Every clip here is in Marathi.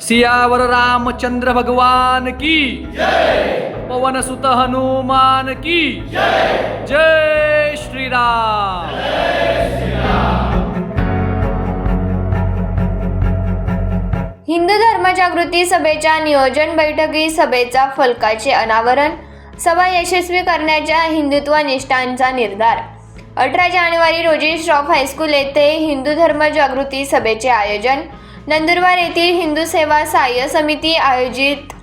सियावर रामचंद्र भगवान की जय, पवन सुत हनुमान की जय, जय श्री राम। हिंदू धर्मजागृती सभेच्या नियोजन बैठकी सभेचा फलकाचे अनावरण, सभा यशस्वी करण्याच्या हिंदुत्व निष्ठांचा निर्धार। 18 जानेवारी रोजी श्रॉफ हायस्कूल येथे हिंदू धर्म जागृती सभेचे आयोजन। नंदुरबार येथील हिंदू सेवा सहाय्य समिती आयोजित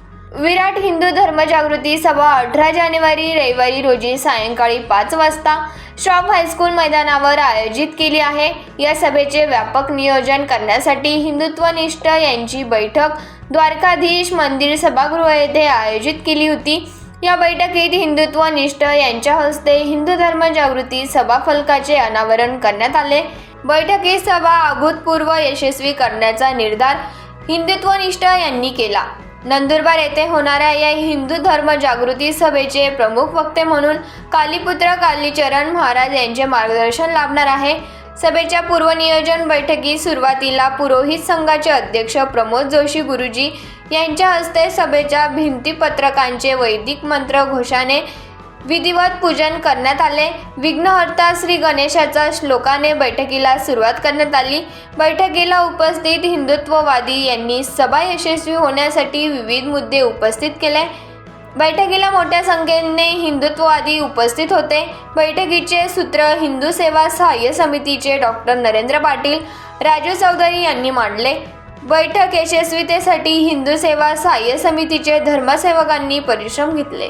विराट हिंदू धर्म जागृती सभा 18 जानेवारी रविवारी रोजी सायंकाळी 5 वाजता श्रॉफ हायस्कूल मैदानावर आयोजित केली आहे। या सभेचे व्यापक नियोजन करण्यासाठी हिंदुत्वनिष्ठ यांची बैठक द्वारकाधीश मंदिर सभागृह येथे आयोजित केली होती। या बैठकीत हिंदुत्वनिष्ठ यांच्या हस्ते हिंदू धर्म जागृती सभा फलकाचे अनावरण करण्यात आले। बैठकीत सभा अभूतपूर्व यशस्वी करण्याचा निर्धार हिंदुत्वनिष्ठ यांनी केला। नंदुरबार येथे होणाऱ्या या हिंदू धर्म जागृती सभेचे प्रमुख वक्ते म्हणून कालीपुत्र कालीचरण महाराज यांचे मार्गदर्शन लाभणार आहे। सभेच्या पूर्वनियोजन बैठकीत सुरुवातीला पुरोहित संघाचे अध्यक्ष प्रमोद जोशी गुरुजी यांच्या हस्ते सभेच्या भिंतीपत्रकांचे वैदिक मंत्र घोषाने विधिवत पूजन करण्यात आले। विघ्नहर्ता श्री गणेशाचा श्लोकाने बैठकीला सुरुवात करण्यात आली। बैठकीला उपस्थित हिंदुत्ववादी यांनी सभा यशस्वी होण्यासाठी विविध मुद्दे उपस्थित केले। बैठकीला मोठ्या संख्येने हिंदुत्ववादी उपस्थित होते। बैठकीचे सूत्र हिंदू सेवा सहाय्य समितीचे डॉक्टर नरेंद्र पाटील, राजू चौधरी यांनी मांडले। बैठक यशस्वीतेसाठी हिंदू सेवा सहाय्य समितीचे धर्मसेवकांनी परिश्रम घेतले।